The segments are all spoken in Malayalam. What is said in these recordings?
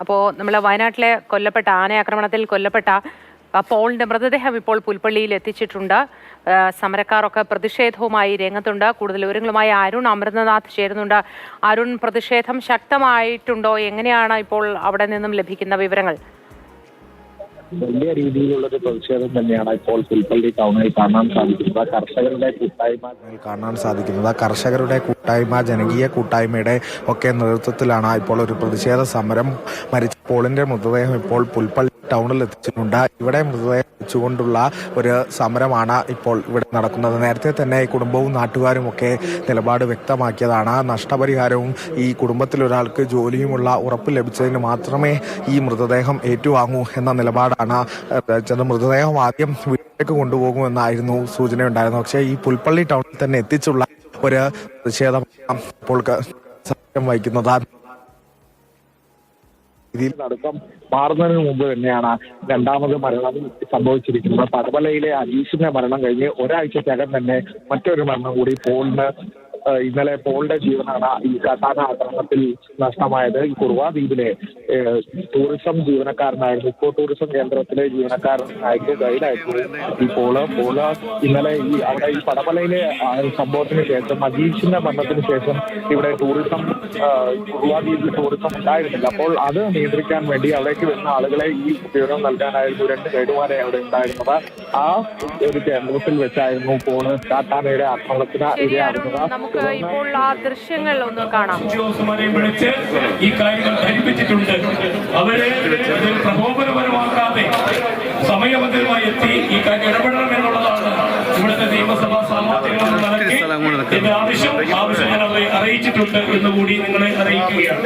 അപ്പോൾ നമ്മൾ വയനാട്ടിലെ കൊല്ലപ്പെട്ട ആനയാക്രമണത്തിൽ കൊല്ലപ്പെട്ട പോളിന്റെ മൃതദേഹം ഇപ്പോൾ പുൽപ്പള്ളിയിൽ എത്തിച്ചിട്ടുണ്ട്. സമരക്കാരൊക്കെ പ്രതിഷേധവുമായി രംഗത്തുണ്ട്. കൂടുതൽ വിവരങ്ങളുമായി അരുൺ അമൃതനാഥ് ചേരുന്നുണ്ട്. അരുൺ, പ്രതിഷേധം ശക്തമായിട്ടുണ്ടോ? എങ്ങനെയാണ് ഇപ്പോൾ അവിടെ നിന്നും ലഭിക്കുന്ന വിവരങ്ങൾ? വലിയ രീതിയിലുള്ളൊരു പ്രതിഷേധം തന്നെയാണ് ഇപ്പോൾ പുൽപ്പള്ളി ടൗണിൽ കാണാൻ സാധിക്കുന്നത്. കർഷകരുടെ കൂട്ടായ്മ ജനകീയ കൂട്ടായ്മയുടെ ഒക്കെ നേതൃത്വത്തിലാണ് ഇപ്പോൾ ഒരു പ്രതിഷേധ സമരം. മരിച്ച പോളിന്റെ മൃതദേഹം ഇപ്പോൾ പുൽപ്പള്ളി ടൗണിൽ എത്തിച്ചിട്ടുണ്ട്. ഇവിടെ മൃതദേഹം വെച്ചുകൊണ്ടുള്ള ഒരു സമരമാണ് ഇപ്പോൾ ഇവിടെ നടക്കുന്നത്. നേരത്തെ തന്നെ കുടുംബവും നാട്ടുകാരും ഒക്കെ നിലപാട് വ്യക്തമാക്കിയതാണ്. നഷ്ടപരിഹാരവും ഈ കുടുംബത്തിലൊരാൾക്ക് ജോലിയുമുള്ള ഉറപ്പ് ലഭിച്ചതിന് മാത്രമേ ഈ മൃതദേഹം ഏറ്റുവാങ്ങൂ എന്ന നിലപാടാണ്. മൃതദേഹം ആദ്യം വീട്ടിലേക്ക് കൊണ്ടുപോകുമെന്നായിരുന്നു സൂചനയുണ്ടായിരുന്നു. പക്ഷേ ഈ പുൽപ്പള്ളി ടൗണിൽ തന്നെ എത്തിച്ചുള്ള ഒരു പ്രതിഷേധം ഇപ്പോൾ സാക്ഷ്യം വഹിക്കുന്നത്. ഇതിൽ നടക്കം മാറുന്നതിന് മുമ്പ് തന്നെയാണ് രണ്ടാമത് മരണം സംഭവിച്ചിരിക്കുന്നത്. പടമലയിലെ അജീഷിന്റെ മരണം കഴിഞ്ഞ് ഒരാഴ്ചക്കകം തന്നെ മറ്റൊരു മരണം കൂടി ഇന്നലെ പോളിന്റെ ജീവനാണ് ഈ കാട്ടാന ആക്രമണത്തിൽ നഷ്ടമായത്. ഈ കുറുവ ദ്വീപിലെ ടൂറിസം ജീവനക്കാരനായിരുന്നു, ഇക്കോ ടൂറിസം കേന്ദ്രത്തിലെ ജീവനക്കാരനായിരുന്നു, ഗൈഡായിരുന്നു ഈ പോള് ഇന്നലെ അവിടെ ഈ പടമലയിലെ സംഭവത്തിന് ശേഷം അജീഷിന്റെ മരണത്തിന് ശേഷം ഇവിടെ കുറുവ ദ്വീപിൽ ടൂറിസം ഉണ്ടായിരുന്നില്ല. അപ്പോൾ അത് നിയന്ത്രിക്കാൻ വേണ്ടി അവിടേക്ക് വരുന്ന ആളുകളെ ഈ വിവരം നൽകാനായിരുന്നു 2 ഗൈഡുമാരെ അവിടെ ഉണ്ടായിരുന്നത്. ആ ഒരു കേന്ദ്രത്തിൽ വെച്ചായിരുന്നു പോള് കാട്ടാനയുടെ ആക്രമണത്തിന് ഇരയാകുന്നത്. ഇപ്പോൾ ആ ദൃശ്യങ്ങൾ ഒന്ന് കാണാം. ഈ കാര്യങ്ങൾ ധരിപ്പിച്ചിട്ടുണ്ട്. അവരെ പ്രകോപനപരമാക്കാതെ സമയബന്ധിതമായി എത്തി ഈ കാര്യം ഇടപെടണം എന്നുള്ളതാണ് ഇവിടുത്തെ നിയമസഭാ സാമർത്ഥ്യം. ആവശ്യം ഞാൻ അവരെ അറിയിച്ചിട്ടുണ്ട് എന്ന് കൂടി നിങ്ങളെ അറിയിക്കുകയാണ്.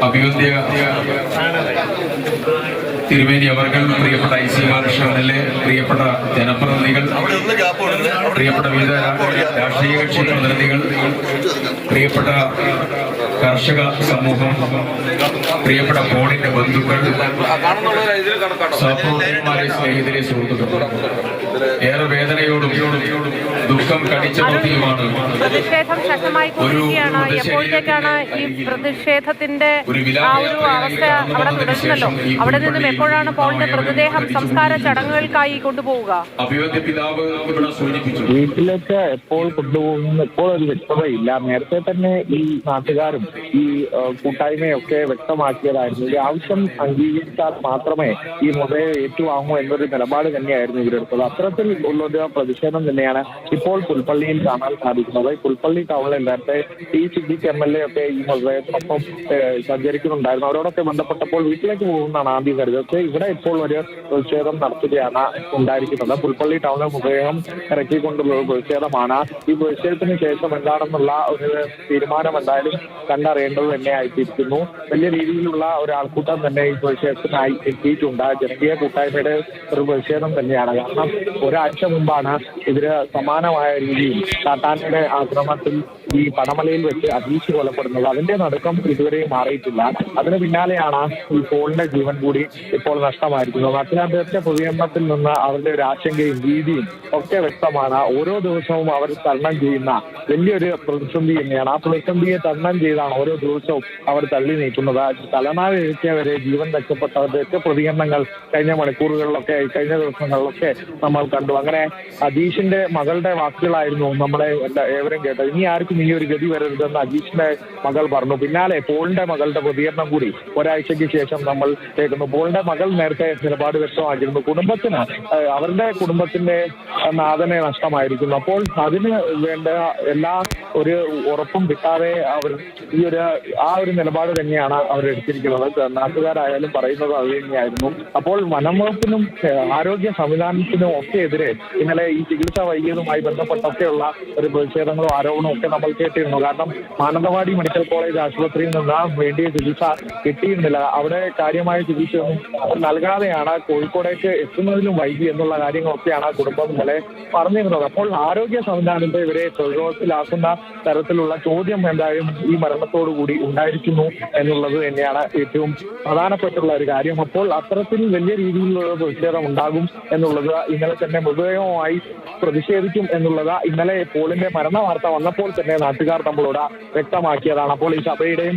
അഭിവന്ദ്യ തിരുമേനി അവർകൾ, പ്രിയപ്പെട്ട IC ബാലകൃഷ്ണനിലെ പ്രിയപ്പെട്ട ജനപ്രതിനിധികൾ, പ്രിയപ്പെട്ട വിവിധ രാഷ്ട്രീയ കക്ഷി പ്രതിനിധികൾ, പ്രിയപ്പെട്ട കർഷക സമൂഹം, പ്രിയപ്പെട്ട പോളിന്റെ ബന്ധുക്കൾ, സഹപ്രവർത്തകന്മാരെ, സ്നേഹിതരെ, സുഹൃത്തുക്കൾ, ഏറെ വേദനയോടും ദുഃഖം കടിച്ചമർത്തിയുമാണ് പ്രതിഷേധം ശക്തമായി കൊണ്ടിരിക്കുകയാണ്. എപ്പോഴത്തേക്കാണ് ഈ പ്രതിഷേധത്തിന്റെ ആ ഒരു അവസ്ഥ അവിടെ തുടരുന്നല്ലോ? അവിടെ നിന്നും എപ്പോഴാണ് പോളിന്റെ മൃതദേഹം സംസ്കാര ചടങ്ങുകൾക്കായി കൊണ്ടുപോവുക? അഭിവന്ദ്യ പിതാവ് ഇവിടെ സൂചിപ്പിച്ചു. വീട്ടിലേക്ക് എപ്പോൾ കൊണ്ടുപോകുന്ന ഇപ്പോൾ ഒരു വ്യക്തതയില്ല. നേരത്തെ തന്നെ ഈ നാട്ടുകാരും ഈ കൂട്ടായ്മയൊക്കെ വ്യക്തമാക്കിയതായിരുന്നു. ഈ ആവശ്യം അംഗീകരിച്ചാൽ മാത്രമേ ഈ മൃതദേഹം ഏറ്റുവാങ്ങൂ എന്നൊരു നിലപാട് തന്നെയായിരുന്നു ഇവരെടുത്തത്. അത്തരത്തിൽ ഉള്ളൊരു പ്രതിഷേധം തന്നെയാണ് ഇപ്പോൾ പുൽപ്പള്ളിയിൽ കാണാൻ സാധിക്കുന്നത്. പുൽപ്പള്ളി ടൗണിൽ നേരത്തെ സിദ്ദീഖ് MLA ഒക്കെ ഈ മൃതദേഹത്തിനൊപ്പം സഞ്ചരിക്കുന്നുണ്ടായിരുന്നു. അവരോടൊക്കെ ബന്ധപ്പെട്ടപ്പോൾ വീട്ടിലേക്ക് പോകുന്നതാണ് ആദ്യം കരുതൽ. പക്ഷേ ഇവിടെ ഇപ്പോൾ ഒരു പ്രതിഷേധം നടത്തുകയാണ് ഉണ്ടായിരിക്കുന്നത്. പുൽപ്പള്ളി ടൗണിൽ മൃതദേഹം ഇറക്കിക്കൊണ്ടുള്ള ഒരു പ്രതിഷേധമാണ്. ഈ പ്രതിഷേധത്തിന് ശേഷം എന്താണെന്നുള്ള ഒരു തീരുമാനം എന്തായാലും കണ്ടറിയേണ്ടത് തന്നെ ആയിട്ടിരിക്കുന്നു. വലിയ രീതിയിലുള്ള ഒരു ആൾക്കൂട്ടം തന്നെ ഈ പ്രതിഷേധത്തിനായി എത്തിയിട്ടുണ്ട്. ജനകീയ കൂട്ടായ്മയുടെ ഒരു പ്രതിഷേധം തന്നെയാണ്. കാരണം ഒരാഴ്ച മുമ്പാണ് ഇതിന് സമാനമായ രീതിയിൽ കാട്ടാനയുടെ ആക്രമണത്തിൽ ഈ പടമലയിൽ വെച്ച് അജീഷ് കൊലപ്പെടുന്നത്. അതിന്റെ നടുക്കം ഇതുവരെയും മാറിയിട്ടില്ല. അതിന് പിന്നാലെയാണ് ഈ പോളിന്റെ ജീവൻ കൂടി ഇപ്പോൾ നഷ്ടമായിരിക്കുന്നത്. നാട്ടുകാരുടെ പ്രതികരണത്തിൽ നിന്ന് അവരുടെ ഒരു ആശങ്കയും ഭീതിയും ഒക്കെ വ്യക്തമാണ്. ഓരോ ദിവസവും അവർ തരണം ചെയ്യുന്ന വലിയൊരു പ്രതിസന്ധി തന്നെയാണ്. ആ പ്രതിസന്ധിയെ തരണം ചെയ്താണ് ഓരോ ദിവസവും അവർ തള്ളി നീക്കുന്നത്. തലനാരിഴച്ചവരെ ജീവൻ രക്ഷപ്പെട്ടവരുടെയൊക്കെ പ്രതികരണങ്ങൾ കഴിഞ്ഞ മണിക്കൂറുകളിലൊക്കെ കഴിഞ്ഞ ദിവസങ്ങളിലൊക്കെ നമ്മൾ കണ്ടു. അങ്ങനെ അജീഷിന്റെ മകളുടെ വാക്കുകളായിരുന്നു നമ്മളെ ഏവരും കേട്ടത്. ഇനി ആർക്കും ഈ ഒരു ഗതി വരരുതെന്ന് അജീഷിന്റെ മകൾ പറഞ്ഞു. പിന്നാലെ പോളിന്റെ മകളുടെ പ്രതികരണം കൂടി ഒരാഴ്ചയ്ക്ക് ശേഷം നമ്മൾ കേൾക്കുന്നു. പോളിന്റെ മകൾ നേരത്തെ നിലപാട് വ്യക്തമാക്കിയിരുന്നു. അവരുടെ കുടുംബത്തിന്റെ നാഥനെ നഷ്ടമായിരിക്കുന്നു. അപ്പോൾ അതിന് വേണ്ട എല്ലാ ഒരു ഉറപ്പും കിട്ടാതെ അവർ ആ ഒരു നിലപാട് തന്നെയാണ് അവരെടുത്തിരിക്കുന്നത്. നാട്ടുകാരായാലും പറയുന്നത് അത് തന്നെയായിരുന്നു. അപ്പോൾ വനം വകുപ്പിനും ആരോഗ്യ സംവിധാനത്തിനും ഒക്കെ എതിരെ ഇന്നലെ ഈ ചികിത്സ വൈകിയതുമായി ബന്ധപ്പെട്ട് ബന്ധപ്പെട്ടൊക്കെയുള്ള ഒരു പ്രതിഷേധങ്ങളും ആരോപണവും ഒക്കെ നമ്മൾ കേട്ടിരുന്നു. കാരണം മാനന്തവാടി മെഡിക്കൽ കോളേജ് ആശുപത്രിയിൽ നിന്ന് വേണ്ടിയ ചികിത്സ കിട്ടിയിരുന്നില്ല. അവിടെ കാര്യമായ ചികിത്സയൊന്നും നൽകാതെയാണ് കോഴിക്കോടേക്ക് എത്തുന്നതിലും വൈകി എന്നുള്ള കാര്യങ്ങളൊക്കെയാണ് കുടുംബം ഇന്നലെ പറഞ്ഞിരുന്നത്. അപ്പോൾ ആരോഗ്യ സംവിധാനത്തെ ഇവരെ പ്രതിരോധത്തിലാക്കുന്ന തരത്തിലുള്ള ചോദ്യം എന്തായാലും ഈ മരണത്തോടുകൂടി ഉണ്ടായിരിക്കുന്നു എന്നുള്ളത് തന്നെയാണ് ഏറ്റവും പ്രധാനപ്പെട്ടുള്ള ഒരു കാര്യം. അപ്പോൾ അത്തരത്തിൽ വലിയ രീതിയിലുള്ള പ്രതിഷേധം ഉണ്ടാകും എന്നുള്ളത്, ഇന്നലെ തന്നെ മൃതദേഹവുമായി പ്രതിഷേധിക്കും എന്നുള്ളത് ഇന്നലെ പോളിന്റെ മരണ വാർത്ത വന്നപ്പോൾ തന്നെ നാട്ടുകാർ നമ്മളോട് വ്യക്തമാക്കിയതാണ്. അപ്പോൾ ഈ സഭയുടെയും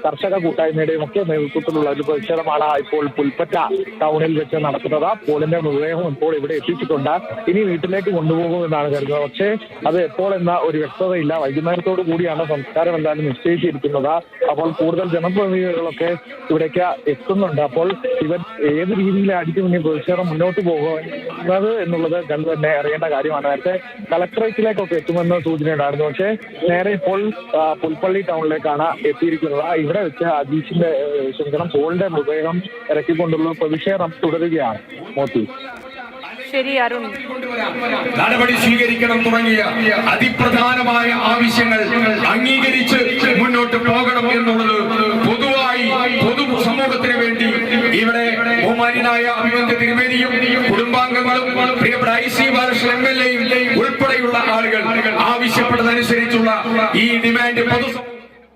കർഷക കൂട്ടായ്മയുടെയും ഒക്കെ നേതൃത്വത്തിലുള്ള ഒരു പ്രതിഷേധമാണ് ഇപ്പോൾ പുൽപ്പറ്റ ടൗണിൽ വെച്ച് നടക്കുന്നത്. പോളിന്റെ മൃതദേഹം ഇപ്പോൾ ഇവിടെ എത്തിച്ചിട്ടുണ്ട്. ഇനി വീട്ടിലേക്ക് കൊണ്ടുപോകുമെന്നാണ് കരുതുന്നത്. പക്ഷേ അത് എപ്പോൾ എന്ന ഒരു വ്യക്തതയില്ല. വൈകുന്നേരത്തോടു കൂടിയാണ് സംസ്കാരം എന്തായാലും നിശ്ചയിച്ചിരിക്കുന്നത്. അപ്പോൾ കൂടുതൽ ജനപ്രതിനിധികളൊക്കെ ഇവിടേക്ക് എത്തുന്നുണ്ട്. അപ്പോൾ ഇവർ ഏത് രീതിയിലായിരിക്കും ഇനി പ്രതിഷേധം മുന്നോട്ട് പോകുന്നത് എന്നുള്ളത് കണ്ടു തന്നെ അറിയേണ്ട കാര്യമാണ്. നേരത്തെ കളക്ടറേറ്റിലേക്കൊക്കെ എത്തുമെന്ന് സൂചനയുണ്ടായിരുന്നു. പക്ഷേ നേരെ ഇപ്പോൾ പുൽപ്പള്ളി ടൗണിലേക്കാണ് എത്തിയിരിക്കുന്നത്. ഇവിടെ വെച്ച് പോളിന്റെ മൃതദേഹം ഇറക്കിക്കൊണ്ടുള്ള പ്രതിഷേധം തുടരുകയാണ്. മോത്തി ശരി അരുൺ. നടപടി സ്വീകരിക്കണം തുടങ്ങിയ അതിപ്രധാനമായ ആവശ്യങ്ങൾ അംഗീകരിച്ച് മുന്നോട്ട് പോകണം എന്നുള്ളത് പൊതുവായി പൊതുസമൂഹത്തിന് വേണ്ടി ഇവിടെ ബഹുമാന്യനായ അഭിമന്യ തിരുമേനിയും കുടുംബാംഗങ്ങളും പ്രിയപ്പെട്ട IC ബാലകൃഷ്ണൻ MLA യും ഉൾപ്പെടെയുള്ള ആളുകൾ ആവശ്യപ്പെട്ടതനുസരിച്ചുള്ള ഈ ഡിമാൻഡ് പൊതുസമൂഹം